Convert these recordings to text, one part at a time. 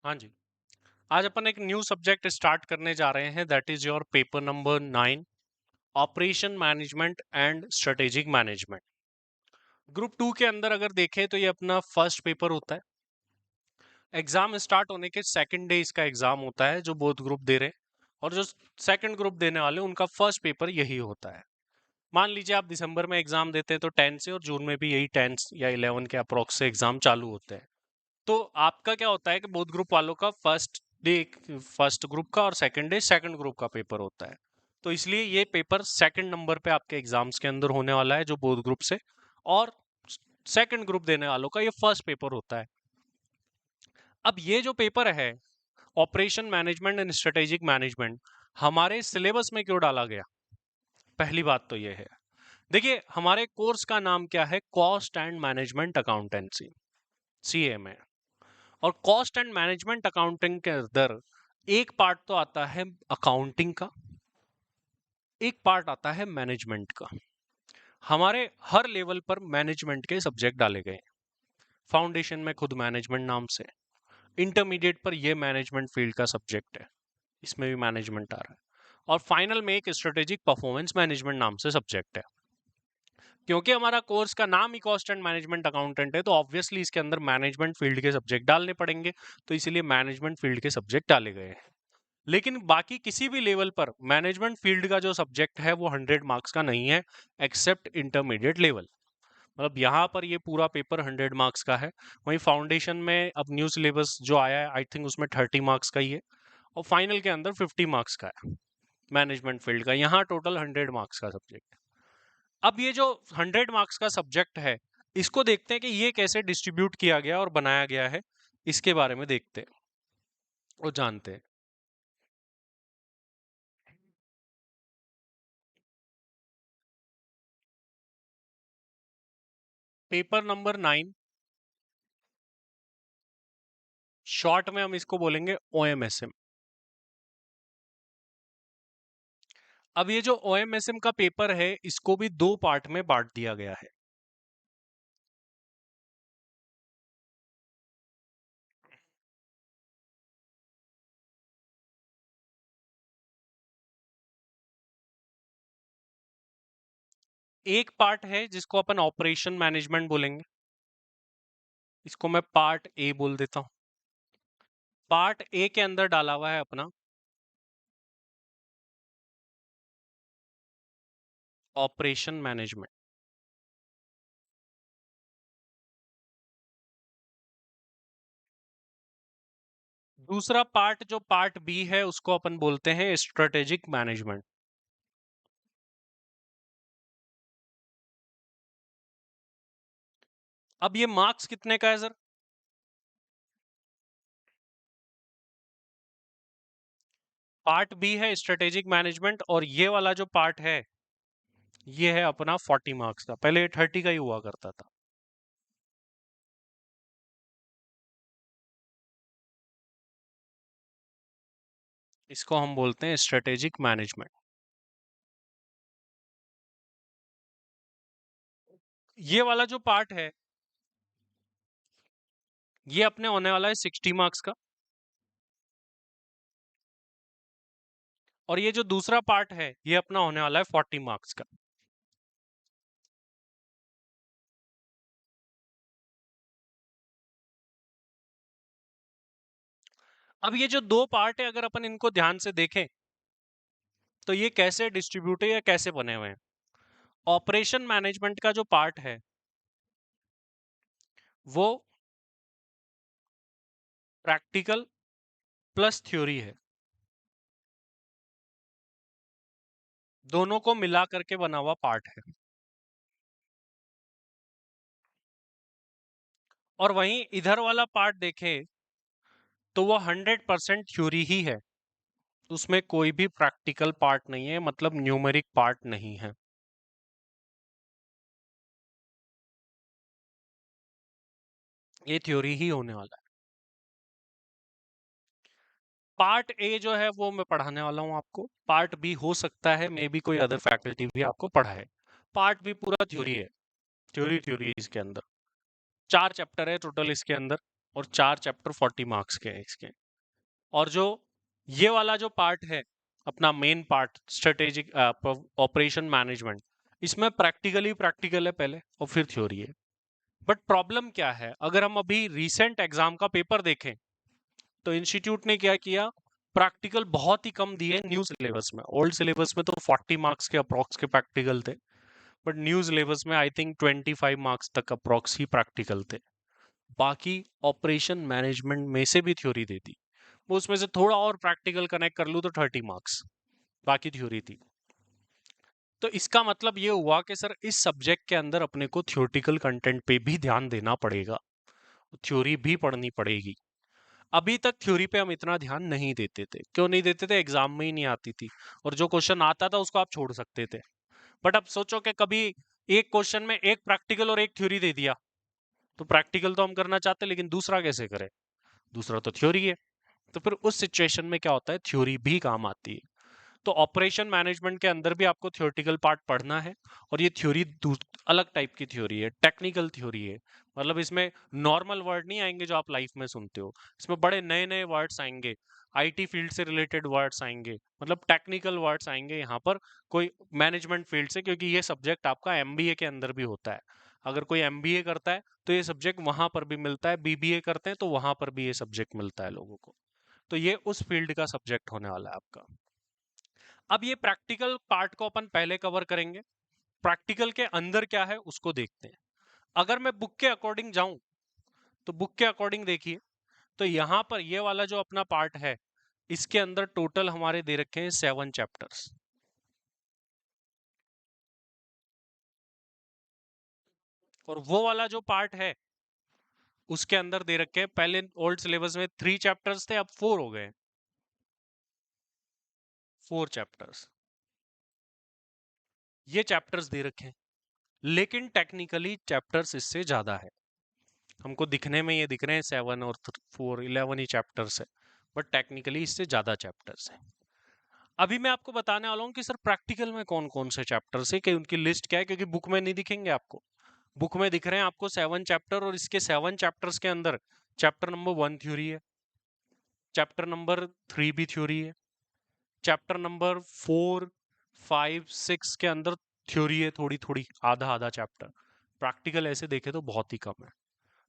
हाँ जी। आज अपन एक न्यू सब्जेक्ट स्टार्ट करने जा रहे हैं, that is your paper number 9, operation management and strategic management. Group 2 के अंदर अगर देखें तो ये अपना फर्स्ट पेपर होता है। एग्जाम स्टार्ट होने के सेकंड डे इसका एग्जाम होता है जो बोथ ग्रुप दे रहे हैं, और जो सेकंड ग्रुप देने वाले हैं, उनका फर्स्ट पेपर यही होता है। मान लीजिए आप दिसंबर में एग्जाम देते हैं तो 10 से, और जून में भी यही 10 या 11 के अप्रोक्स से एग्जाम चालू होते हैं। तो आपका क्या होता है कि बोथ ग्रुप वालों का फर्स्ट डे फर्स्ट ग्रुप का, और सेकंड डे सेकंड ग्रुप का पेपर होता है। तो इसलिए ये पेपर सेकंड नंबर पे आपके एग्जाम्स के अंदर होने वाला है जो बोथ ग्रुप से, और सेकंड ग्रुप देने वालों का ये फर्स्ट पेपर होता है। अब ये जो पेपर है, operation management and strategic management, हमारे सिलेबस में क्यों डाला गया? पहली बात तो ये है, देखिए हमारे कोर्स का नाम क्या है? Cost and management accountancy, CMA। और कॉस्ट एंड मैनेजमेंट अकाउंटिंग के अंदर एक पार्ट तो आता है अकाउंटिंग का, एक पार्ट आता है मैनेजमेंट का। हमारे हर लेवल पर मैनेजमेंट के सब्जेक्ट डाले गए हैं। फाउंडेशन में खुद मैनेजमेंट नाम से, इंटरमीडिएट पर यह मैनेजमेंट फील्ड का सब्जेक्ट है, इसमें भी मैनेजमेंट आ रहा है, और फाइनल में एक स्ट्रेटेजिक परफॉर्मेंस मैनेजमेंट नाम से सब्जेक्ट है। क्योंकि हमारा कोर्स का नाम ही कॉस्ट एंड मैनेजमेंट अकाउंटेंट है, तो ऑब्वियसली इसके अंदर मैनेजमेंट फील्ड के सब्जेक्ट डालने पड़ेंगे, तो इसीलिए मैनेजमेंट फील्ड के सब्जेक्ट डाले गए हैं। लेकिन बाकी किसी भी लेवल पर मैनेजमेंट फील्ड का जो सब्जेक्ट है वो 100 मार्क्स का नहीं है, एक्सेप्ट इंटरमीडिएट लेवल। मतलब यहाँ पर ये पूरा पेपर 100 मार्क्स का है। वहीं फाउंडेशन में अब न्यू सिलेबस जो आया है, आई थिंक उसमें 30 मार्क्स का ही है, और फाइनल के अंदर 50 मार्क्स का है मैनेजमेंट फील्ड का। यहाँ टोटल 100 मार्क्स का सब्जेक्ट। अब ये जो 100 मार्क्स का सब्जेक्ट है, इसको देखते हैं कि ये कैसे डिस्ट्रीब्यूट किया गया और बनाया गया है, इसके बारे में देखते हैं और जानते हैं। पेपर नंबर 9, शॉर्ट में हम इसको बोलेंगे OMSM। अब ये जो OMSM का पेपर है, इसको भी दो पार्ट में बांट दिया गया है। एक पार्ट है जिसको अपन ऑपरेशन मैनेजमेंट बोलेंगे, इसको मैं पार्ट ए बोल देता हूं। पार्ट ए के अंदर डाला हुआ है अपना ऑपरेशन मैनेजमेंट। दूसरा पार्ट जो पार्ट बी है, उसको अपन बोलते हैं स्ट्रेटेजिक मैनेजमेंट। अब ये मार्क्स कितने का है सर? पार्ट बी है स्ट्रेटेजिक मैनेजमेंट, और ये वाला जो पार्ट है ये है अपना 40 मार्क्स का। पहले 30 का ही हुआ करता था। इसको हम बोलते हैं स्ट्रेटेजिक मैनेजमेंट। ये वाला जो पार्ट है, ये अपने होने वाला है 60 मार्क्स का, और ये जो दूसरा पार्ट है ये अपना होने वाला है 40 मार्क्स का। अब ये जो दो पार्ट है, अगर अपन इनको ध्यान से देखें तो ये कैसे डिस्ट्रीब्यूट है या कैसे बने हुए हैं। ऑपरेशन मैनेजमेंट का जो पार्ट है वो प्रैक्टिकल प्लस थ्योरी है, दोनों को मिला करके बना हुआ पार्ट है। और वहीं इधर वाला पार्ट देखें तो वो 100% थ्योरी ही है, उसमें कोई भी प्रैक्टिकल पार्ट नहीं है, मतलब न्यूमेरिक पार्ट नहीं है। ये थ्योरी ही होने वाला है। पार्ट ए जो है वो मैं पढ़ाने वाला हूँ आपको, पार्ट बी हो सकता है मे बी कोई अदर फैकल्टी भी आपको पढ़ाए। पार्ट बी पूरा थ्योरी है, थ्योरी थ्योरी इसके अंदर 4 चैप्टर है टोटल इसके अंदर। और 4 चैप्टर 40 मार्क्स के हैं इसके। और जो ये वाला जो पार्ट है अपना main part strategic operation management, इसमें प्रैक्टिकली प्रैक्टिकल है पहले और फिर थ्योरी है। बट प्रॉब्लम क्या है, अगर हम अभी रिसेंट एग्जाम का पेपर देखें तो इंस्टीट्यूट ने क्या किया, प्रैक्टिकल बहुत ही कम दिए न्यू सिलेबस में। ओल्ड सिलेबस में तो 40 मार्क्स के अप्रॉक्स के प्रैक्टिकल थे, बट न्यू सिलेबस में आई थिंक 25 मार्क्स तक अप्रॉक्स ही प्रैक्टिकल थे। बाकी ऑपरेशन मैनेजमेंट में से भी थ्योरी दे दी, वो उसमें से थोड़ा और प्रैक्टिकल कनेक्ट कर लूँ तो 30 मार्क्स, बाकी थ्योरी थी। तो इसका मतलब ये हुआ कि सर इस सब्जेक्ट के अंदर अपने को थ्योरेटिकल कंटेंट पे भी ध्यान देना पड़ेगा, थ्योरी भी पढ़नी पड़ेगी। अभी तक थ्योरी पे हम इतना ध्यान नहीं देते थे। क्यों नहीं देते थे? एग्जाम में ही नहीं आती थी, और जो क्वेश्चन आता था उसको आप छोड़ सकते थे। बट अब सोचो कि कभी एक क्वेश्चन में एक प्रैक्टिकल और एक थ्योरी दे दिया, तो प्रैक्टिकल तो हम करना चाहते हैं लेकिन दूसरा कैसे करें? दूसरा तो थ्योरी है। तो फिर उस सिचुएशन में क्या होता है, थ्योरी भी काम आती है। तो ऑपरेशन मैनेजमेंट के अंदर भी आपको थ्योरेटिकल पार्ट पढ़ना है, और ये थ्योरी अलग टाइप की थ्योरी है, टेक्निकल थ्योरी है। मतलब इसमें नॉर्मल वर्ड नहीं आएंगे जो आप लाइफ में सुनते हो, इसमें बड़े नए नए वर्ड्स आएंगे, आईटी फील्ड से रिलेटेड वर्ड्स आएंगे, मतलब टेक्निकल वर्ड्स आएंगे यहाँ पर, कोई मैनेजमेंट फील्ड से, क्योंकि ये सब्जेक्ट आपका एमबीए के अंदर भी होता है। अगर कोई एमबीए करता है तो ये सब्जेक्ट वहां पर भी मिलता है, बीबीए करते हैं तो वहां पर भी ये सब्जेक्ट मिलता है लोगों को। तो ये उस फील्ड का सब्जेक्ट होने वाला है आपका। अब ये प्रैक्टिकल पार्ट को अपन पहले कवर करेंगे, प्रैक्टिकल के अंदर क्या है उसको देखते हैं। अगर मैं बुक के अकॉर्डिंग जाऊं तो बुक के अकॉर्डिंग देखिए, तो यहां पर ये वाला जो अपना पार्ट है, इसके अंदर टोटल हमारे दे रखे हैं 7 चैप्टर्स। और वो वाला जो पार्ट है उसके अंदर दे रखे हैं, पहले ओल्ड सिलेबस में 3 चैप्टर्स थे, अब 4 हो गए, 4 चैप्टर्स। ये चैप्टर्स दे रखे हैं, लेकिन टेक्निकली चैप्टर्स इससे ज्यादा है। हमको दिखने में ये दिख रहे हैं 7 और 4, 11 ही चैप्टर्स है, बट टेक्निकली इससे ज्यादा चैप्टर्स है। अभी मैं आपको बताने वाला हूँ कि सर प्रैक्टिकल में कौन कौन से चैप्टर्स है, कि उनकी लिस्ट क्या है, क्योंकि बुक में नहीं दिखेंगे आपको। बुक में दिख रहे हैं आपको 7 चैप्टर, और इसके 7 चैप्टर्स के अंदर चैप्टर नंबर 1 थ्योरी है, चैप्टर नंबर 3 भी थ्योरी है, चैप्टर नंबर 4, 5, 6 के अंदर थ्योरी है थोड़ी थोड़ी, आधा आधा चैप्टर। प्रैक्टिकल ऐसे देखे तो बहुत ही कम है।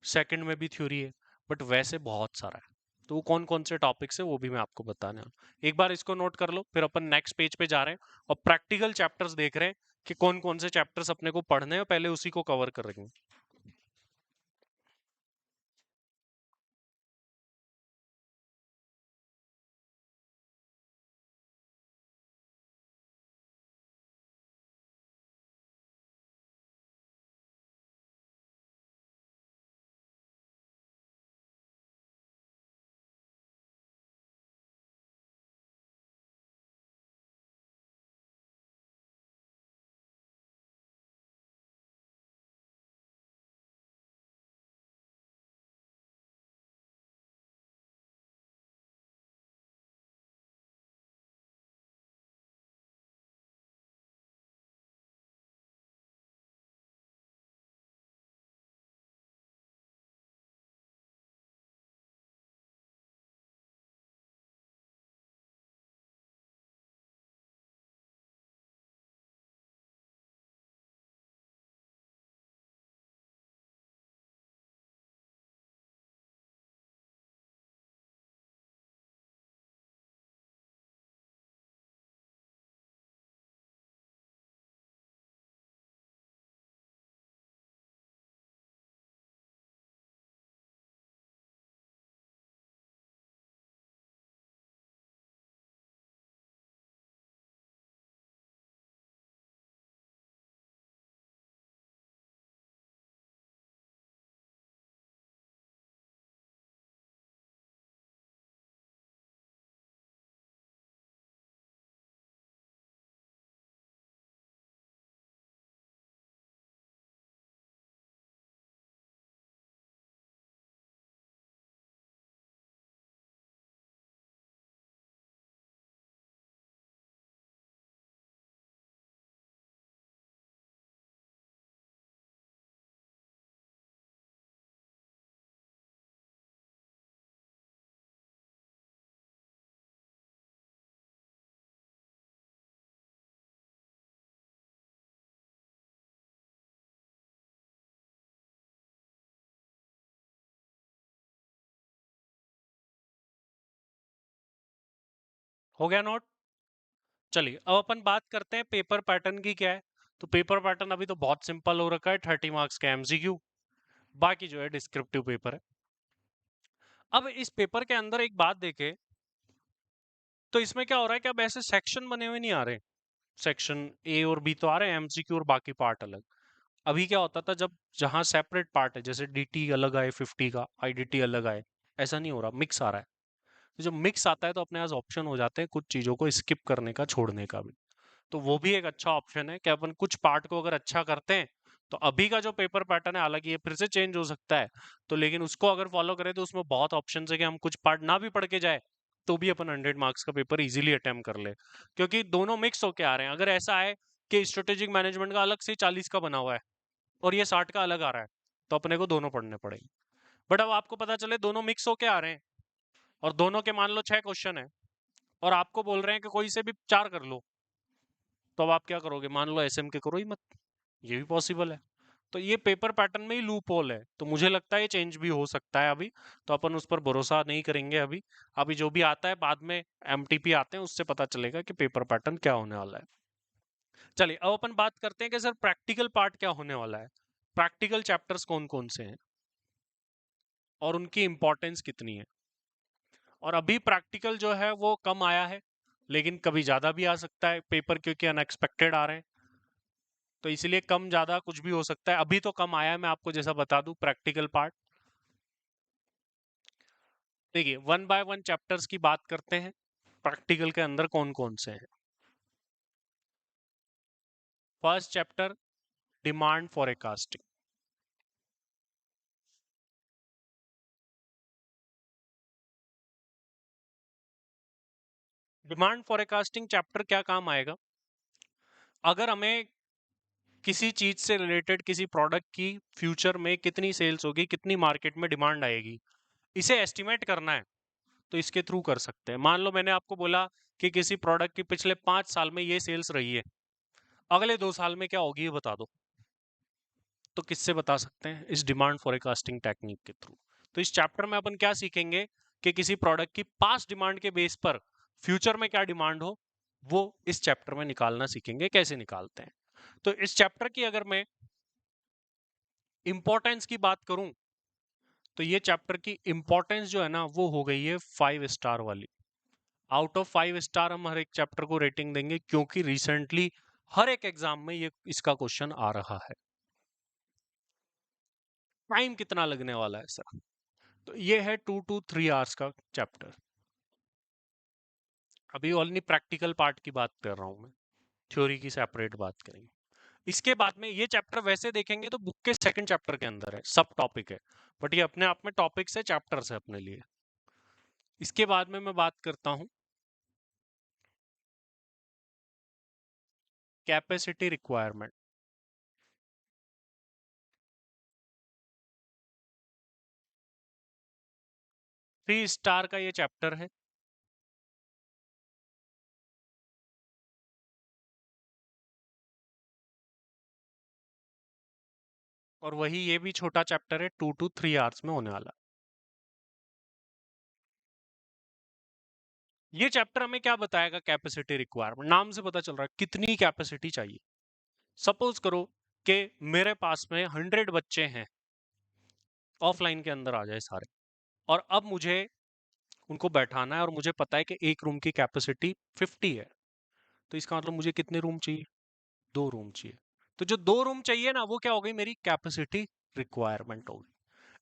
सेकंड में भी थ्योरी है, बट वैसे बहुत सारा है। तो वो कौन कौन से टॉपिक्स है वो भी मैं आपको बताने वाला हूं। एक बार इसको नोट कर लो, फिर अपन नेक्स्ट पेज पे जा रहे हैं और प्रैक्टिकल चैप्टर्स देख रहे हैं कि कौन कौन से चैप्टर्स अपने को पढ़ने हैं, पहले उसी को कवर कर रहे हैं। हो गया नोट। चलिए अब अपन बात करते हैं पेपर पैटर्न की क्या है। तो पेपर पैटर्न अभी तो बहुत सिंपल हो रखा है, 30 मार्क्स का एमसीक्यू, बाकी जो है डिस्क्रिप्टिव पेपर है। अब इस पेपर के अंदर एक बात देखें तो इसमें क्या हो रहा है कि अब ऐसे सेक्शन बने हुए नहीं आ रहे, सेक्शन ए और बी तो आ रहे हैं एमसीक्यू और बाकी पार्ट अलग। अभी क्या होता था जब जहां सेपरेट पार्ट है, जैसे डीटी अलग आए 50 का, आईडीटी अलग आए, ऐसा नहीं हो रहा, मिक्स आ रहा है। तो जब मिक्स आता है तो अपने पास ऑप्शन हो जाते हैं कुछ चीजों को स्किप करने का, छोड़ने का भी। तो वो भी एक अच्छा ऑप्शन है कि अपन कुछ पार्ट को अगर अच्छा करते हैं तो अभी का जो पेपर पैटर्न है, हालांकि ये फिर से चेंज हो सकता है, तो लेकिन उसको अगर फॉलो करें तो उसमें बहुत ऑप्शन है कि हम कुछ पार्ट ना भी पढ़ के जाए तो भी अपन 100 मार्क्स का पेपर इजीली अटेम्प्ट कर ले, क्योंकि दोनों मिक्स होके आ रहे हैं। अगर ऐसा है कि स्ट्रेटेजिक मैनेजमेंट का अलग से 40 का बना हुआ है और ये 60 का अलग आ रहा है, तो अपने को दोनों पढ़ने पड़ेंगे। बट अब आपको पता चले दोनों मिक्स होके आ रहे हैं और दोनों के मान लो 6 क्वेश्चन है और आपको बोल रहे हैं कि कोई से भी 4 कर लो, तो अब आप क्या करोगे? मान लो एसएम के करो ही मत, ये भी पॉसिबल है। तो ये पेपर पैटर्न में ही लूप होल है, तो मुझे लगता है ये चेंज भी हो सकता है अभी, तो अपन उस पर भरोसा नहीं करेंगे अभी। अभी जो भी आता है बाद में, एमटीपी आते हैं उससे पता चलेगा कि पेपर पैटर्न क्या होने वाला है। चलिए अब अपन बात करते हैं कि सर प्रैक्टिकल पार्ट क्या होने वाला है, प्रैक्टिकल चैप्टर्स कौन कौन से हैं और उनकी इंपॉर्टेंस कितनी है। और अभी प्रैक्टिकल जो है वो कम आया है, लेकिन कभी ज्यादा भी आ सकता है पेपर, क्योंकि अनएक्सपेक्टेड आ रहे हैं, तो इसलिए कम ज्यादा कुछ भी हो सकता है। अभी तो कम आया है, मैं आपको जैसा बता दूं प्रैक्टिकल पार्ट। देखिए वन बाय वन चैप्टर्स की बात करते हैं, प्रैक्टिकल के अंदर कौन कौन से हैं। First chapter, demand forecasting. Demand forecasting chapter क्या काम आएगा? अगर हमें किसी चीज से रिलेटेड, किसी प्रोडक्ट की फ्यूचर में कितनी सेल्स होगी, कितनी मार्केट में डिमांड आएगी, इसे एस्टिमेट करना है, तो इसके थ्रू कर सकते हैं। मान लो मैंने आपको बोला कि किसी प्रोडक्ट की पिछले 5 साल में ये सेल्स रही है, अगले 2 साल में क्या होगी ये बता दो, तो किससे बता सकते हैं? इस डिमांड फॉरकास्टिंग टेक्निक के थ्रू। तो इस चैप्टर में अपन क्या सीखेंगे कि किसी प्रोडक्ट की पास्ट डिमांड के बेस पर फ्यूचर में क्या डिमांड हो, वो इस चैप्टर में निकालना सीखेंगे, कैसे निकालते हैं। तो इस चैप्टर की अगर मैं इंपॉर्टेंस की बात करूं, तो ये चैप्टर की इंपॉर्टेंस जो है ना वो हो गई है 5 स्टार वाली। आउट ऑफ 5 स्टार हम हर एक चैप्टर को रेटिंग देंगे, क्योंकि रिसेंटली हर एक एग्जाम में ये इसका क्वेश्चन आ रहा है। टाइम कितना लगने वाला है सर? तो ये है 2 to 3 आवर्स का चैप्टर। अभी ओनली प्रैक्टिकल पार्ट की बात कर रहा हूं मैं, थ्योरी की सेपरेट बात करेंगे। इसके बाद में ये चैप्टर वैसे देखेंगे तो बुक के सेकंड चैप्टर के अंदर है, सब टॉपिक है, बट ये अपने आप में टॉपिक से चैप्टर्स है अपने लिए। इसके बाद में मैं बात करता हूं कैपेसिटी रिक्वायरमेंट। 3 स्टार का ये चैप्टर है। और वही ये भी छोटा चैप्टर है, 2 to 3 आवर्स में होने वाला। ये चैप्टर हमें क्या बताएगा? कैपेसिटी रिक्वायरमेंट, नाम से पता चल रहा है कितनी कैपेसिटी चाहिए। सपोज करो कि मेरे पास में 100 बच्चे हैं, ऑफलाइन के अंदर आ जाए सारे, और अब मुझे उनको बैठाना है और मुझे पता है कि एक रूम की कैपेसिटी 50 है, तो इसका मतलब मुझे कितने रूम चाहिए? 2 रूम चाहिए। तो जो 2 रूम चाहिए ना, वो क्या हो गई? मेरी कैपेसिटी रिक्वायरमेंट हो गई।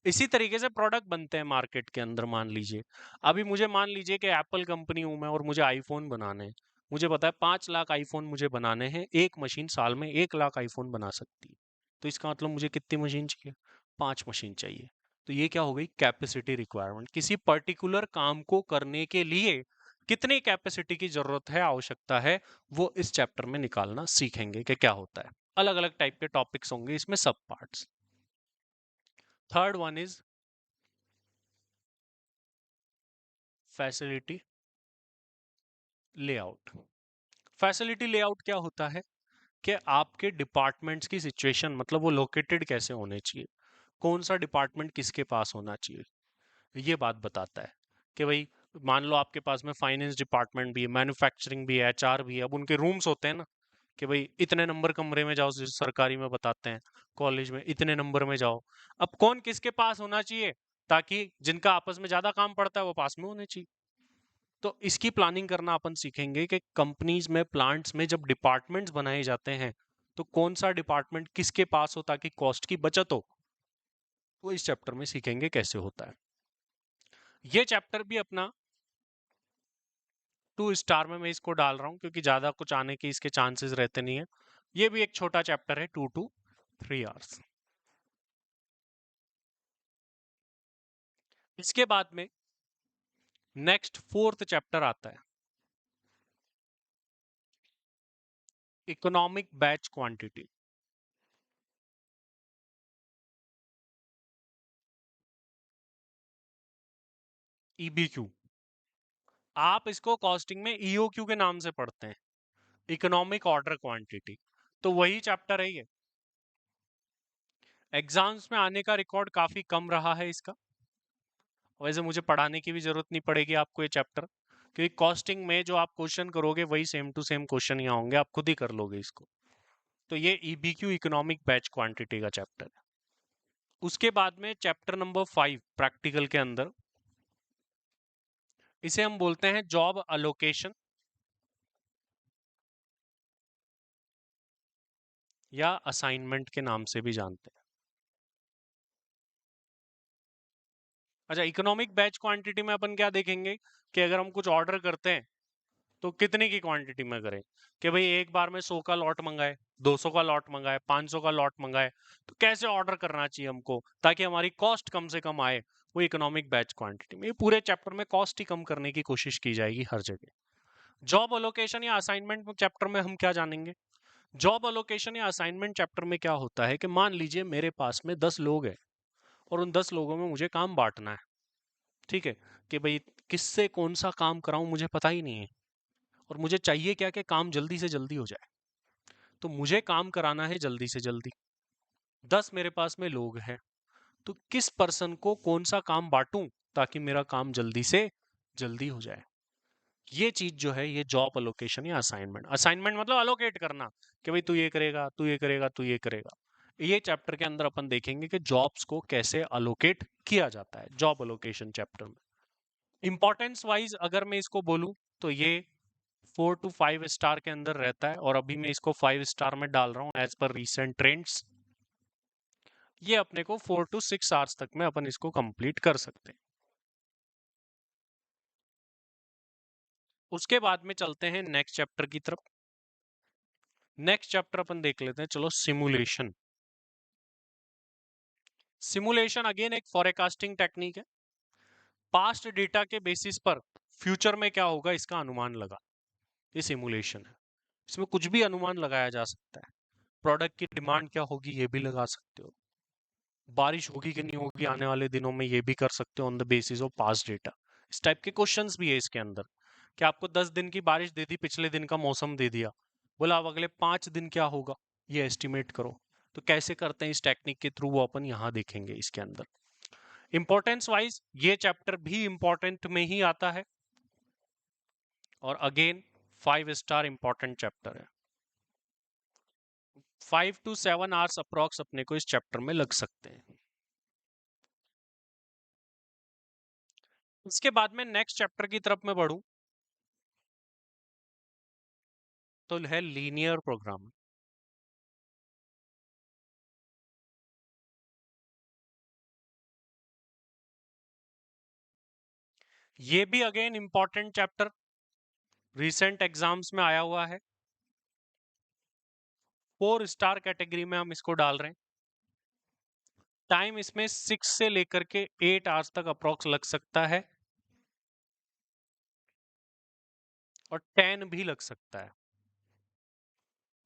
इसी तरीके से प्रोडक्ट बनते हैं मार्केट के अंदर। मान लीजिए अभी मुझे, मान लीजिए कि एप्पल कंपनी हूं मैं और मुझे आईफोन बनाने हैं, मुझे पता है 5 लाख आईफोन मुझे बनाने हैं, एक मशीन साल में 1 लाख आईफोन बना सकती है। तो इसका मतलब मुझे कितनी मशीन चाहिए? 5 मशीन चाहिए। तो ये क्या हो गई? Capacity requirement. किसी पर्टिकुलर काम को करने के लिए कितनी कैपेसिटी की जरूरत है, आवश्यकता है, वो इस चैप्टर में निकालना सीखेंगे कि क्या होता है। अलग अलग टाइप के टॉपिक्स होंगे इसमें, सब parts. Third one is facility layout. Facility layout क्या होता है कि आपके डिपार्टमेंट्स की सिचुएशन, मतलब वो लोकेटेड कैसे होने चाहिए, कौन सा डिपार्टमेंट किसके पास होना चाहिए, ये बात बताता है कि भाई मान लो आपके पास में फाइनेंस डिपार्टमेंट भी है, मैन्युफैक्चरिंग भी है, एचआर भी है, अब उनके रूम्स होते हैं ना कि भाई इतने नंबर कमरे में जाओ, जैसे सरकारी में बताते हैं, कॉलेज में इतने नंबर में जाओ। अब कौन किसके पास होना चाहिए, ताकि जिनका आपस में ज्यादा काम पड़ता है वो पास में होने चाहिए। तो इसकी प्लानिंग करना अपन सीखेंगे कि कंपनीज में, प्लांट्स में जब डिपार्टमेंट्स बनाए जाते हैं तो कौन सा डिपार्टमेंट किसके पास हो ताकि कॉस्ट की बचत हो, वो इस चैप्टर में सीखेंगे कैसे होता है। ये चैप्टर भी अपना 2 स्टार में मैं इसको डाल रहा हूं, क्योंकि ज्यादा कुछ आने के इसके चांसेस रहते नहीं है। ये भी एक छोटा चैप्टर है, 2 to 3 आवर्स। इसके बाद में नेक्स्ट 4th चैप्टर आता है, इकोनॉमिक बैच क्वांटिटी, ईबीक्यू। आप इसको कॉस्टिंग में ईओक्यू के नाम से पढ़ते हैं, इकोनॉमिक ऑर्डर क्वांटिटी। तो वही चैप्टर है ये। एग्जाम्स में आने का रिकॉर्ड काफी कम रहा है इसका। वैसे मुझे पढ़ाने की भी जरूरत नहीं पड़ेगी आपको ये चैप्टर, क्योंकि कॉस्टिंग में जो आप क्वेश्चन करोगे वही सेम टू सेम क्वेश्चन यहाँ होंगे, आप खुद ही कर लोगे इसको। तो ये ईबीक्यू, इकोनॉमिक बैच क्वांटिटी का चैप्टर है। उसके बाद में चैप्टर नंबर 5 प्रैक्टिकल के अंदर, इसे हम बोलते हैं जॉब अलोकेशन या असाइनमेंट के नाम से भी जानते हैं। अच्छा, इकोनॉमिक बैच क्वांटिटी में अपन क्या देखेंगे कि अगर हम कुछ ऑर्डर करते हैं तो कितने की क्वांटिटी में करें, कि भाई एक बार में 100 का लॉट मंगाए, 200 का लॉट मंगाए, 500 का लॉट मंगाए, तो कैसे ऑर्डर करना चाहिए हमको ताकि हमारी कॉस्ट कम से कम आए। वो इकोनॉमिक बैच क्वांटिटी में, ये पूरे चैप्टर में कॉस्ट ही कम करने की कोशिश की जाएगी हर जगह। जॉब अलोकेशन या असाइनमेंट चैप्टर में हम क्या जानेंगे। जॉब अलोकेशन या असाइनमेंट चैप्टर में क्या होता है कि मान लीजिए मेरे पास में 10 लोग हैं और उन 10 लोगों में मुझे काम बांटना है। ठीक है, कि भाई किससे कौन सा काम कराऊं मुझे पता ही नहीं है, और मुझे चाहिए क्या कि काम जल्दी से जल्दी हो जाए। तो मुझे काम कराना है जल्दी से जल्दी, 10 मेरे पास में लोग हैं, तो किस पर्सन को कौन सा काम बांटूं ताकि मेरा काम जल्दी से जल्दी हो जाए। ये चीज जो है, ये जॉब अलोकेशन या असाइनमेंट। असाइनमेंट मतलब अलोकेट करना, कि भाई तू ये करेगा, तू ये करेगा, तू ये करेगा। ये चैप्टर के अंदर अपन देखेंगे कि जॉब्स को कैसे अलोकेट किया जाता है, जॉब अलोकेशन चैप्टर में। इंपॉर्टेंस वाइज अगर मैं इसको बोलूं तो ये 4 to 5 स्टार के अंदर रहता है, और अभी मैं इसको 5 स्टार में डाल रहा हूँ एज पर रीसेंट ट्रेंड्स। ये अपने को 4 to 6 आवर्स तक में अपन इसको कंप्लीट कर सकते हैं। उसके बाद में चलते हैं नेक्स्ट चैप्टर की तरफ। नेक्स्ट चैप्टर अपन देख लेते हैं, चलो, सिमुलेशन। सिमुलेशन अगेन एक फॉरकास्टिंग टेक्निक है। पास्ट डेटा के बेसिस पर फ्यूचर में क्या होगा इसका अनुमान लगा, ये सिमुलेशन है। इसमें कुछ भी अनुमान लगाया जा सकता है। प्रोडक्ट की डिमांड क्या होगी ये भी लगा सकते हो, बारिश होगी कि नहीं होगी आने वाले दिनों में ये भी कर सकते हो on the basis of past data. इस टाइप के क्वेश्चंस भी है इसके अंदर, कि आपको 10 दिन की बारिश दे दी, पिछले दिन का मौसम दे दिया, बोला अब अगले 5 दिन क्या होगा ये एस्टिमेट करो। तो कैसे करते हैं इस टेक्निक के थ्रू, वो अपन यहाँ देखेंगे इसके अंदर। इंपॉर्टेंस वाइज ये चैप्टर भी इंपॉर्टेंट में ही आता है, और अगेन 5 स्टार इंपॉर्टेंट चैप्टर है। 5 to 7 आवर्स अप्रॉक्स अपने को इस चैप्टर में लग सकते हैं। इसके बाद में नेक्स्ट चैप्टर की तरफ मैं बढ़ूं तो है लीनियर प्रोग्राम। ये भी again important chapter, recent exams में आया हुआ है। 4 स्टार कैटेगरी में हम इसको डाल रहे हैं। टाइम इसमें 6 से लेकर के 8 आवर्स तक अप्रोक्स लग सकता है, और 10 भी लग सकता है।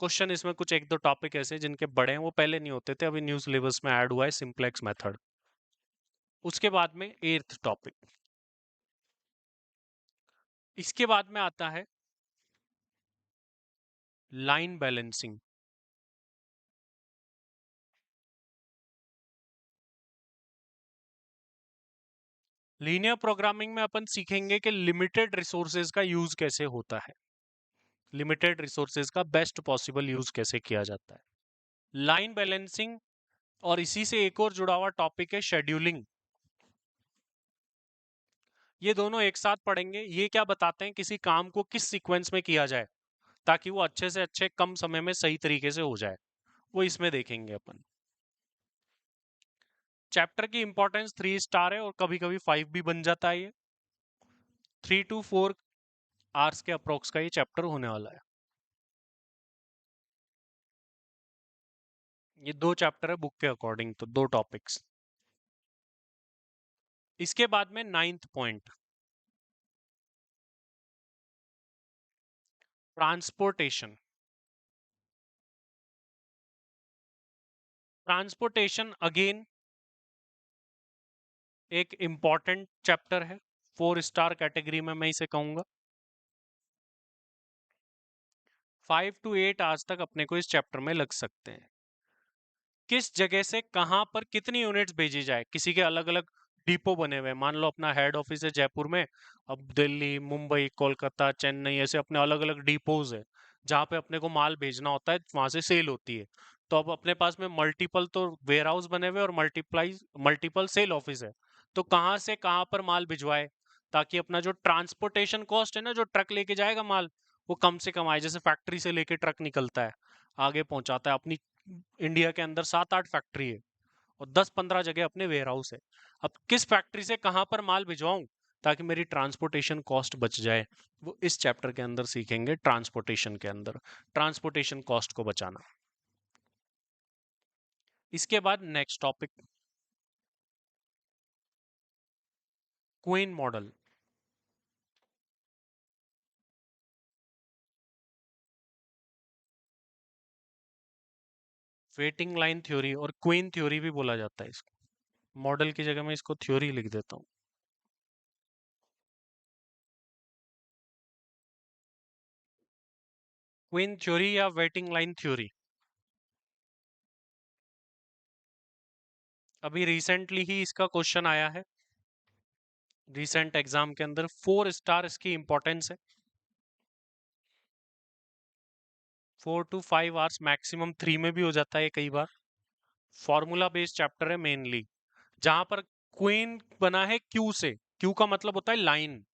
क्वेश्चन इसमें कुछ एक दो टॉपिक ऐसे हैं जिनके बड़े हैं, वो पहले नहीं होते थे, अभी न्यू सिलेबस में ऐड हुआ है सिंप्लेक्स मेथड। उसके बाद में 8th टॉपिक, इसके बाद में आता है लाइन बैलेंसिंग। लीनियर प्रोग्रामिंग में अपन सीखेंगे कि लिमिटेड रिसोर्सेज का यूज कैसे होता है, लिमिटेड रिसोर्सेज का बेस्ट पॉसिबल यूज कैसे किया जाता है। लाइन बैलेंसिंग, और इसी से एक और जुड़ा हुआ टॉपिक है शेड्यूलिंग। ये दोनों एक साथ पढ़ेंगे। ये क्या बताते हैं किसी काम को किस सीक्वेंस में किया जाए ताकि वो अच्छे से अच्छे कम समय में सही तरीके से हो जाए, वो इसमें देखेंगे अपन। चैप्टर की इंपॉर्टेंस 3 स्टार है और कभी कभी 5 भी बन जाता है। ये 3 to 4 आवर्स के अप्रोक्स का ये चैप्टर होने वाला है। ये 2 चैप्टर है बुक के अकॉर्डिंग, तो 2 टॉपिक्स। इसके बाद में 9th point, transportation. Transportation again एक इंपॉर्टेंट चैप्टर है, 4 स्टार कैटेगरी में मैं इसे कहूंगा। 5 to 8 आज तक अपने को इस चैप्टर में लग सकते हैं। किस जगह से कहां पर कितनी यूनिट्स भेजी जाए, किसी के अलग अलग डिपो बने हुए हैं। मान लो अपना हेड ऑफिस है जयपुर में, अब दिल्ली, मुंबई, कोलकाता, चेन्नई, ऐसे अपने अलग अलग डिपोज है जहां पे अपने को माल भेजना होता है, वहां से सेल होती है। तो अब अपने पास में मल्टीपल तो वेयर हाउस बने हुए और मल्टीपल सेल ऑफिस है। तो कहाँ से कहाँ पर माल भिजवाए ताकि अपना जो ट्रांसपोर्टेशन कॉस्ट है ना, जो ट्रक लेके जाएगा माल, वो कम से कम आए। जैसे फैक्ट्री से लेके ट्रक निकलता है, आगे पहुंचाता है। अपनी इंडिया के अंदर 7-8 फैक्ट्री है और 10-15 जगह अपने वेयर हाउस है। अब किस फैक्ट्री से कहां पर माल भिजवाऊं ताकि मेरी ट्रांसपोर्टेशन कॉस्ट बच जाए, वो इस चैप्टर के अंदर सीखेंगे। ट्रांसपोर्टेशन के अंदर ट्रांसपोर्टेशन कॉस्ट को बचाना। इसके बाद next topic, queen model. Waiting line theory और क्वीन थ्योरी भी बोला जाता है इसको। मॉडल की जगह मैं इसको थ्योरी लिख देता हूं। क्वीन थ्योरी या वेटिंग लाइन थ्योरी अभी रिसेंटली ही इसका क्वेश्चन आया है। रिसेंट एग्जाम के अंदर 4 स्टार इसकी इंपॉर्टेंस है। 4 to 5 आवर्स, मैक्सिमम 3 में भी हो जाता है कई बार। फॉर्मूला बेस्ड चैप्टर है मेनली, जहां पर क्वीन बना है क्यू से। क्यू का मतलब होता है लाइन।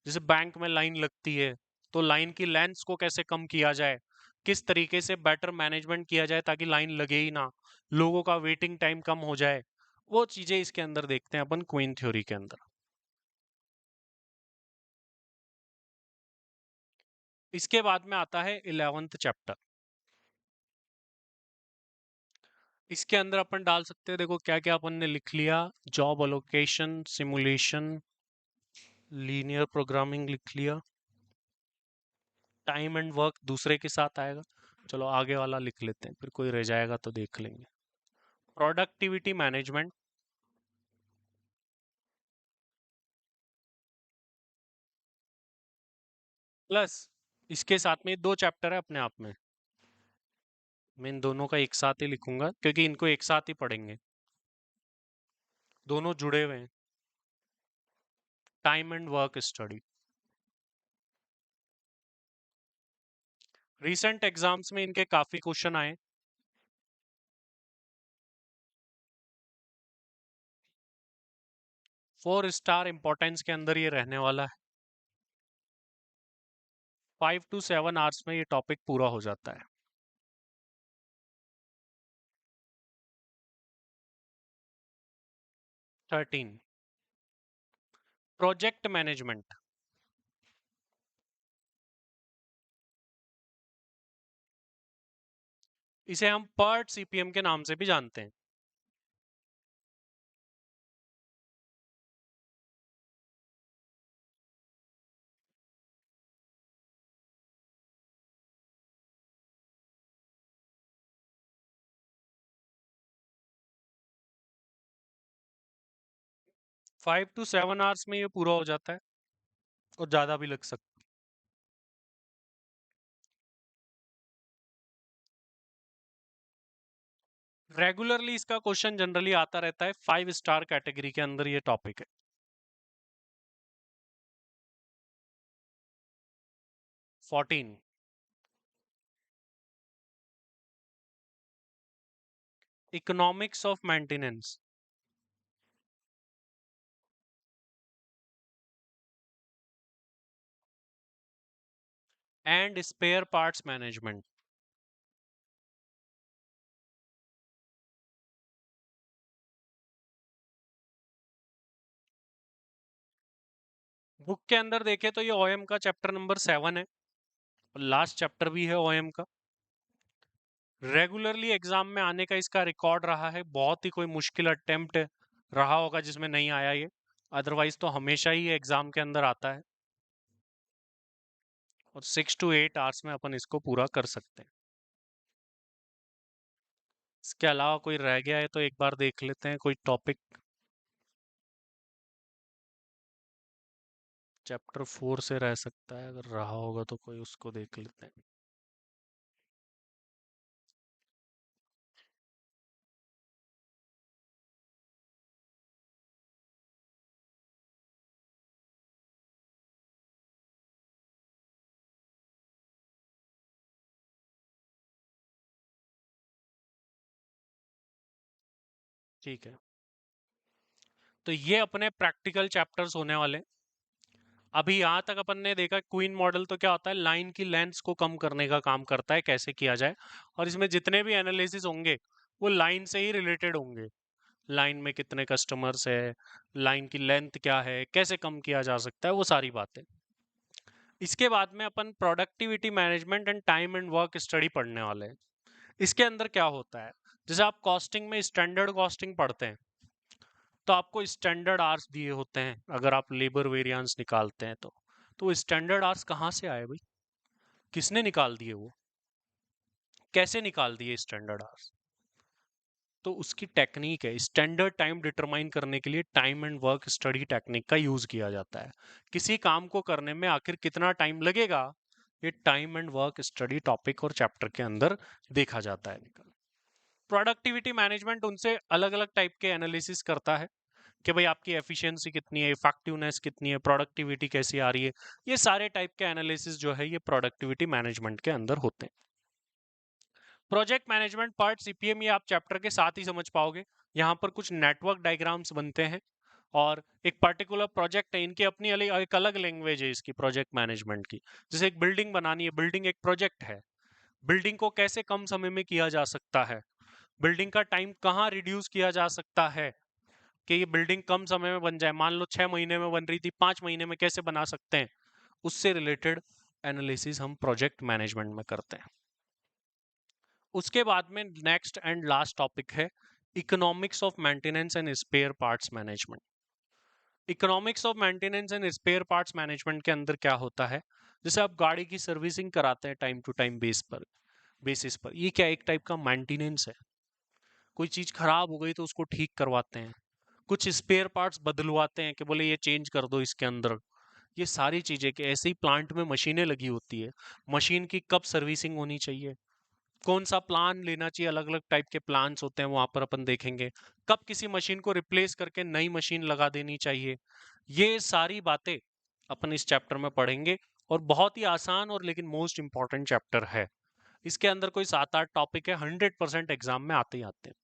जैसे बैंक में लाइन लगती है, तो लाइन की लेंथ को कैसे कम किया जाए, किस तरीके से बेटर मैनेजमेंट किया जाए ताकि लाइन लगे ही ना, लोगों का वेटिंग टाइम कम हो जाए, वो चीजें इसके अंदर देखते हैं अपन क्वीन थ्योरी के अंदर। इसके बाद में आता है 11th चैप्टर। इसके अंदर अपन डाल सकते हैं, देखो क्या क्या अपन ने लिख लिया। Job allocation, simulation, linear programming लिख लिया। टाइम एंड वर्क दूसरे के साथ आएगा। चलो आगे वाला लिख लेते हैं, फिर कोई रह जाएगा तो देख लेंगे। प्रोडक्टिविटी मैनेजमेंट, प्लस इसके साथ में 2 चैप्टर है अपने आप में। मैं इन दोनों का एक साथ ही लिखूंगा क्योंकि इनको एक साथ ही पढ़ेंगे, दोनों जुड़े हुए हैं। Time and work study. Recent exams में इनके काफी क्वेश्चन आए। 4 स्टार इंपॉर्टेंस के अंदर ये रहने वाला है। 5 to 7 आवर्स में ये टॉपिक पूरा हो जाता है। 13, प्रोजेक्ट मैनेजमेंट। इसे हम पर्ट सीपीएम के नाम से भी जानते हैं। 5 to 7 आवर्स में ये पूरा हो जाता है और ज्यादा भी लग सकता है। रेगुलरली इसका क्वेश्चन जनरली आता रहता है। 5 स्टार कैटेगरी के अंदर ये टॉपिक है। 14. Economics of maintenance and spare parts management. Book के अंदर देखे तो ये ओएम का चैप्टर नंबर 7 है, लास्ट चैप्टर भी है ओएम का। रेगुलरली एग्जाम में आने का इसका रिकॉर्ड रहा है, बहुत ही कोई मुश्किल अटेम्प्ट रहा होगा जिसमें नहीं आया ये, अदरवाइज तो हमेशा ही एग्जाम के अंदर आता है। और 6 to 8 आवर्स में अपन इसको पूरा कर सकते हैं। इसके अलावा कोई रह गया है तो एक बार देख लेते हैं कोई टॉपिक। चैप्टर 4 से रह सकता है, अगर रहा होगा तो कोई उसको देख लेते हैं। ठीक है, तो ये अपने प्रैक्टिकल चैप्टर्स होने वाले। अभी यहाँ तक अपन ने देखा क्वीन मॉडल तो क्या होता है, लाइन की लेंथ्स को कम करने का काम करता है, कैसे किया जाए। और इसमें जितने भी एनालिसिस होंगे वो लाइन से ही रिलेटेड होंगे। लाइन में कितने कस्टमर्स है, लाइन की लेंथ क्या है, कैसे कम किया जा सकता है, वो सारी बातें। इसके बाद में अपन productivity management and time and work study पढ़ने वाले हैं। इसके अंदर क्या होता है, जैसे आप कॉस्टिंग में स्टैंडर्ड कॉस्टिंग पढ़ते हैं तो आपको स्टैंडर्ड आवर्स दिए होते हैं, अगर आप लेबर वेरिएंस निकालते हैं तो वो स्टैंडर्ड आवर्स कहाँ से आए भाई, किसने निकाल दिए, वो कैसे निकाल दिए स्टैंडर्ड आवर्स। तो उसकी टेक्निक है, स्टैंडर्ड टाइम डिटरमाइन करने के लिए time and work study technique का यूज किया जाता है। किसी काम को करने में आखिर कितना टाइम लगेगा, ये time and work study topic और चैप्टर के अंदर देखा जाता है। प्रोडक्टिविटी मैनेजमेंट उनसे अलग अलग टाइप के एनालिसिस करता है कि भाई आपकी एफिशिएंसी कितनी है, इफेक्टिवनेस कितनी है, प्रोडक्टिविटी कैसी आ रही है। ये सारे टाइप के एनालिसिस जो है ये प्रोडक्टिविटी मैनेजमेंट के अंदर होते हैं। प्रोजेक्ट मैनेजमेंट पार्ट सीपीएम ये आप चैप्टर के साथ ही समझ पाओगे। यहाँ पर कुछ नेटवर्क डायग्राम्स बनते हैं और एक पर्टिकुलर प्रोजेक्ट है, इनकी अपनी अलग एक अलग लैंग्वेज है इसकी प्रोजेक्ट मैनेजमेंट की। जैसे एक बिल्डिंग बनानी है, बिल्डिंग एक प्रोजेक्ट है, बिल्डिंग को कैसे कम समय में किया जा सकता है, बिल्डिंग का टाइम कहाँ रिड्यूस किया जा सकता है कि ये बिल्डिंग कम समय में बन जाए। मान लो 6 महीने में बन रही थी, 5 महीने में कैसे बना सकते हैं, उससे रिलेटेड एनालिसिस हम प्रोजेक्ट मैनेजमेंट में करते हैं। उसके बाद में नेक्स्ट एंड लास्ट टॉपिक है economics of maintenance and spare parts management. Economics of maintenance and spare parts management के अंदर क्या होता है, जैसे आप गाड़ी की सर्विसिंग कराते हैं टाइम टू टाइम बेसिस पर, ये क्या एक टाइप का मेंटेनेंस है। कोई चीज खराब हो गई तो उसको ठीक करवाते हैं, कुछ स्पेयर पार्ट्स बदलवाते हैं कि बोले ये चेंज कर दो इसके अंदर। ये सारी चीजें कि ऐसे ही प्लांट में मशीनें लगी होती है, मशीन की कब सर्विसिंग होनी चाहिए, कौन सा प्लान लेना चाहिए, अलग अलग टाइप के प्लान्स होते हैं वहां पर अपन देखेंगे, कब किसी मशीन को रिप्लेस करके नई मशीन लगा देनी चाहिए। ये सारी बातें अपन इस चैप्टर में पढ़ेंगे और बहुत ही आसान और लेकिन मोस्ट इंपॉर्टेंट चैप्टर है। इसके अंदर कोई 7-8 टॉपिक है, 100% एग्जाम में आते ही आते हैं,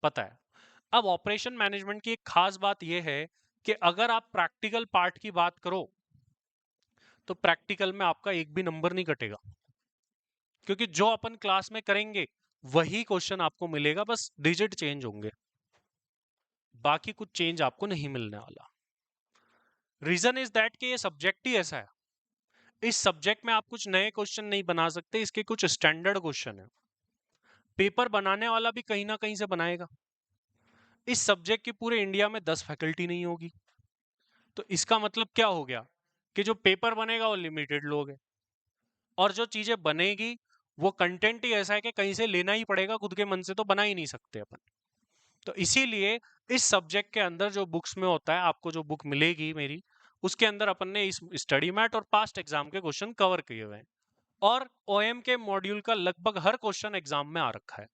पता है। अब ऑपरेशन मैनेजमेंट की एक खास बात यह है कि अगर आप प्रैक्टिकल पार्ट की बात करो तो प्रैक्टिकल में आपका एक भी नंबर नहीं कटेगा, क्योंकि जो अपन क्लास में करेंगे वही क्वेश्चन आपको मिलेगा, बस डिजिट चेंज होंगे, बाकी कुछ चेंज आपको नहीं मिलने वाला। रीजन इज दैट कि ये सब्जेक्ट ही ऐसा है, इस सब्जेक्ट में आप कुछ नए क्वेश्चन नहीं बना सकते, इसके कुछ स्टैंडर्ड क्वेश्चन है, पेपर बनाने वाला भी कहीं ना कहीं से बनाएगा। इस सब्जेक्ट की पूरे इंडिया में 10 फैकल्टी नहीं होगी, तो इसका मतलब क्या हो गया कि जो पेपर बनेगा वो लिमिटेड लोग हैं, और जो चीजें बनेगी वो कंटेंट ही ऐसा है कि कहीं से लेना ही पड़ेगा, खुद के मन से तो बना ही नहीं सकते अपन। तो इसीलिए इस सब्जेक्ट के अंदर जो बुक्स में होता है, आपको जो बुक मिलेगी मेरी, उसके अंदर अपन ने इस स्टडी मैट और पास्ट एग्जाम के क्वेश्चन कवर किए हुए हैं, और ओएम के मॉड्यूल का लगभग हर क्वेश्चन एग्जाम में आ रखा है।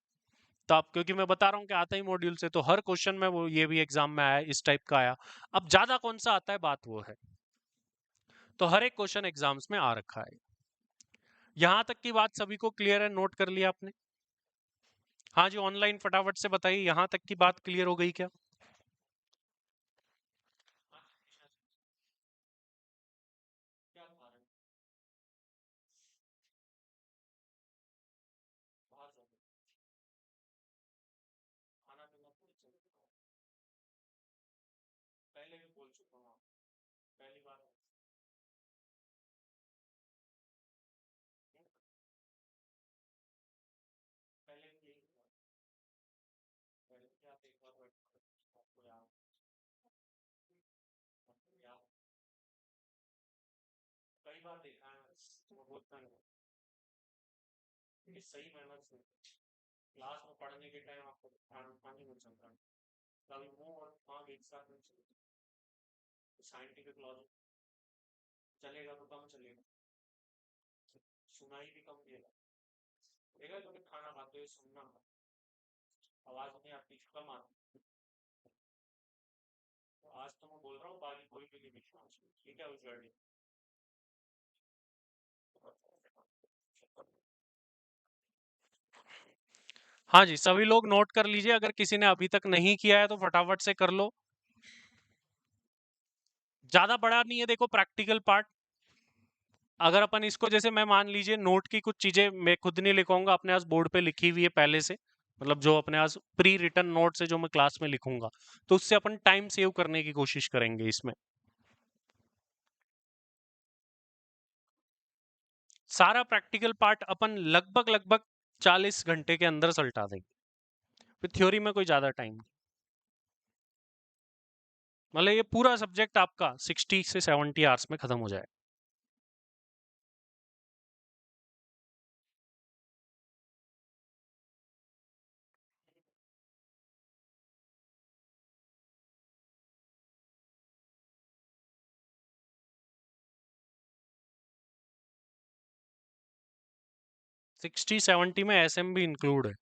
तो आप, क्योंकि मैं बता रहा हूँ कि आता ही मॉड्यूल से, तो हर क्वेश्चन में वो ये भी एग्जाम में आया, इस टाइप का आया। अब ज्यादा कौन सा आता है बात वो है, तो हर एक क्वेश्चन एग्जाम्स में आ रखा है। यहां तक की बात सभी को क्लियर है? नोट कर लिया आपने? हाँ जी, ऑनलाइन फटाफट से बताइए, यहां तक की बात क्लियर हो गई क्या? क्या कारण? बाहर जाओ, खाना पीना तो चल रहा है। पहले भी बोल चुका हूँ आपको, पहली बार है। पहले भी यही हुआ। पहले भी आप एक बार बैठ कर आपको याद, आपको याद कई बार देखा है, वो बोलता नहीं कि सही मेहनत से क्लास में पढ़ने के टाइम आपको खाना नहीं मिल सकता, कभी मुंह और आँख एक साथ नहीं चलते। साइंटिफिक लॉजिक चलेगा तो कम चलेगा, सुनाई भी कम देगा। देखा कभी खाना खाते हुए सुनना, आवाज नहीं आती, कम आती। तो आज तो मैं बोल रहा हूँ, बाकी कोई भी नहीं विश्वास, ठीक है उस गाड़ी। हाँ जी, सभी लोग नोट कर लीजिए, अगर किसी ने अभी तक नहीं किया है तो फटाफट से कर लो। ज्यादा बड़ा नहीं है, देखो प्रैक्टिकल पार्ट। अगर अपन इसको, जैसे मैं मान लीजिए नोट की कुछ चीजें मैं खुद नहीं लिखूंगा, अपने पास बोर्ड पे लिखी हुई है पहले से, मतलब जो अपने पास प्री रिटन नोट्स है जो मैं क्लास में लिखूंगा, तो उससे अपन टाइम सेव करने की कोशिश करेंगे इसमें। सारा प्रैक्टिकल पार्ट अपन लगभग लगभग 40 घंटे के अंदर सल्टा देंगे, फिर थ्योरी में कोई ज्यादा टाइम, मतलब ये पूरा सब्जेक्ट आपका 60 से 70 आवर्स में खत्म हो जाए। 60-70 में एसएम भी इंक्लूड है।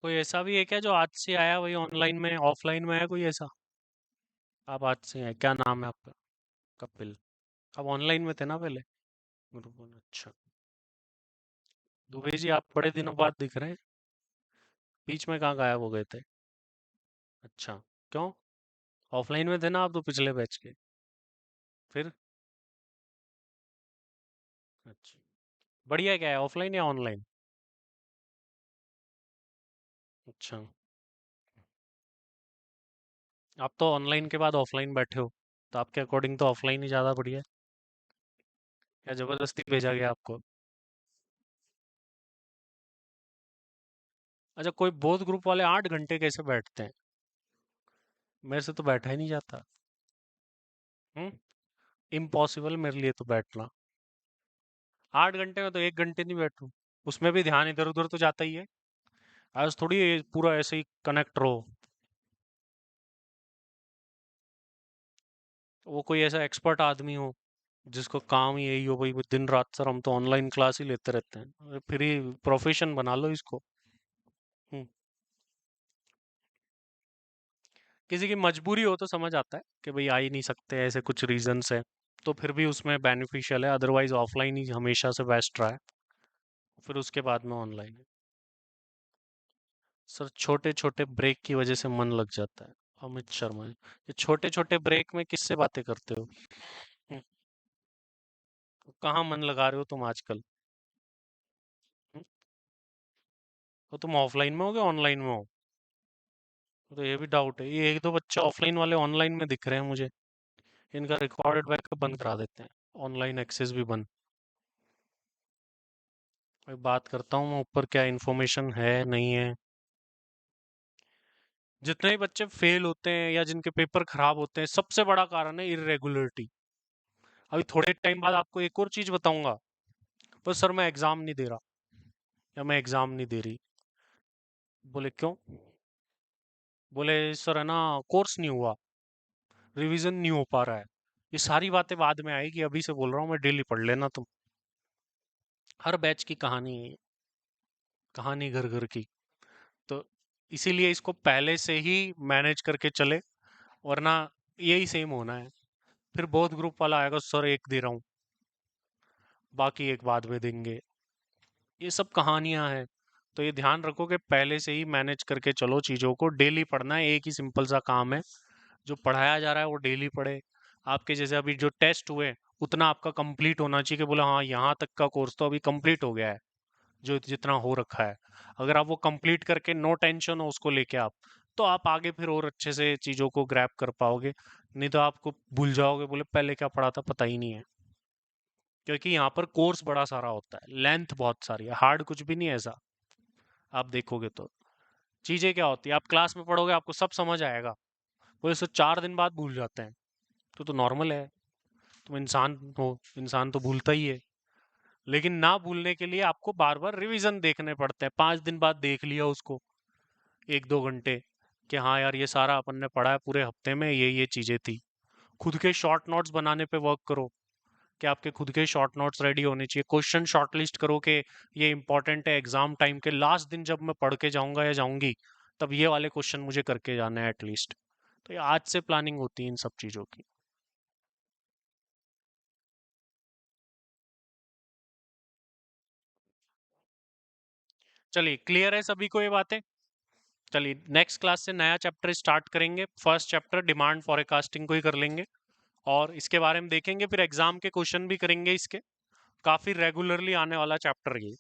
कोई ऐसा भी है क्या जो आज से आया वही ऑनलाइन में ऑफलाइन में है, कोई ऐसा? आप आज से आए, क्या नाम है आपका? कपिल। आप ऑनलाइन में थे ना पहले? ग्रुप वन, अच्छा। दुबे जी, आप बड़े दिनों बाद दिख रहे हैं, बीच में कहाँ गायब हो गए थे? अच्छा, क्यों? ऑफलाइन में थे ना आप तो पिछले बैच के, फिर? अच्छा, बढ़िया, क्या है ऑफलाइन या ऑनलाइन? अच्छा, आप तो ऑनलाइन के बाद ऑफलाइन बैठे हो, तो आपके अकॉर्डिंग तो ऑफलाइन ही ज़्यादा बढ़िया है, या जबरदस्ती भेजा गया आपको? अच्छा, कोई बोथ ग्रुप वाले 8 घंटे कैसे बैठते हैं? मेरे से तो बैठा ही नहीं जाता। हम्म, इम्पॉसिबल मेरे लिए तो बैठना। 8 घंटे में तो 1 घंटे नहीं बैठूं, उसमें भी ध्यान इधर उधर तो जाता ही है। आज थोड़ी पूरा ऐसे ही कनेक्ट रहो। वो कोई ऐसा एक्सपर्ट आदमी हो जिसको काम ही यही हो, भाई दिन रात सर हम तो ऑनलाइन क्लास ही लेते रहते हैं, अरे फिर ही प्रोफेशन बना लो इसको। हम्म, किसी की मजबूरी हो तो समझ आता है कि भाई आ ही नहीं सकते, ऐसे कुछ रीजंस है, तो फिर भी उसमें बेनिफिशियल है, अदरवाइज ऑफलाइन ही हमेशा से बेस्ट रहा है, फिर उसके बाद में ऑनलाइन है। सर छोटे छोटे ब्रेक की वजह से मन लग जाता है। अमित शर्मा, ये छोटे छोटे ब्रेक में किससे बातें करते हो? हम्म, कहाँ मन लगा रहे हो तुम आजकल? हम्म, तो तुम ऑफलाइन में हो या ऑनलाइन में हो? तो ये भी डाउट है, ये एक दो बच्चे ऑफलाइन वाले ऑनलाइन में दिख रहे हैं मुझे, इनका रिकॉर्डेड बैकअप बंद करा देते हैं, ऑनलाइन एक्सेस भी बंद। मैं बात करता हूँ मैं ऊपर, क्या इन्फॉर्मेशन है नहीं है। जितने भी बच्चे फेल होते हैं या जिनके पेपर खराब होते हैं, सबसे बड़ा कारण है इरेगुलरिटी। अभी थोड़े टाइम बाद आपको एक और चीज बताऊंगा, पर सर मैं एग्जाम नहीं दे रहा या मैं एग्जाम नहीं दे रही। बोले क्यों? बोले सर है ना, कोर्स नहीं हुआ, रिवीजन नहीं हो पा रहा है। ये सारी बातें बाद में आएगी, अभी से बोल रहा हूँ मैं, डेली पढ़ लेना तुम। हर बैच की कहानी है, कहानी घर घर की। तो इसीलिए इसको पहले से ही मैनेज करके चले, वरना यही सेम होना है। फिर बहुत ग्रुप वाला आएगा, सर एक दे रहा हूँ, बाकी एक बाद में देंगे। ये सब कहानियां हैं। तो ये ध्यान रखो कि पहले से ही मैनेज करके चलो चीजों को। डेली पढ़ना है, एक ही सिंपल सा काम है, जो पढ़ाया जा रहा है वो डेली पढ़े। आपके जैसे अभी जो टेस्ट हुए, उतना आपका कंप्लीट होना चाहिए कि बोला हाँ यहाँ तक का कोर्स तो अभी कंप्लीट हो गया है, जो जितना हो रखा है। अगर आप वो कंप्लीट करके नो टेंशन हो उसको लेके आप, तो आप आगे फिर और अच्छे से चीजों को ग्रैब कर पाओगे। नहीं तो आपको भूल जाओगे, बोले पहले क्या पढ़ा था पता ही नहीं है। क्योंकि यहाँ पर कोर्स बड़ा सारा होता है, लेंथ बहुत सारी है, हार्ड कुछ भी नहीं है ऐसा। आप देखोगे तो चीजें क्या होती है, आप क्लास में पढ़ोगे आपको सब समझ आएगा, वो इसे 4 दिन बाद भूल जाते हैं। तो नॉर्मल है, तुम इंसान हो, इंसान तो भूलता ही है। लेकिन ना भूलने के लिए आपको बार बार रिवीजन देखने पड़ते हैं। 5 दिन बाद देख लिया उसको, 1-2 घंटे, कि हाँ यार ये सारा अपन ने पढ़ा है पूरे हफ्ते में, ये चीजें थी। खुद के शॉर्ट नोट्स बनाने पे वर्क करो, कि आपके खुद के शॉर्ट नोट्स रेडी होने चाहिए। क्वेश्चन शॉर्टलिस्ट करो कि ये इंपॉर्टेंट है, एग्जाम टाइम के लास्ट दिन जब मैं पढ़ के जाऊंगा या जाऊंगी, तब ये वाले क्वेश्चन मुझे करके जाना है एटलीस्ट। तो ये आज से प्लानिंग होती है इन सब चीजों की। चलिए क्लियर है सभी को ये बातें? चलिए नेक्स्ट क्लास से नया चैप्टर स्टार्ट करेंगे। फर्स्ट चैप्टर डिमांड फॉरकास्टिंग को ही कर लेंगे, और इसके बारे में देखेंगे, फिर एग्जाम के क्वेश्चन भी करेंगे इसके। काफी रेगुलरली आने वाला चैप्टर ये।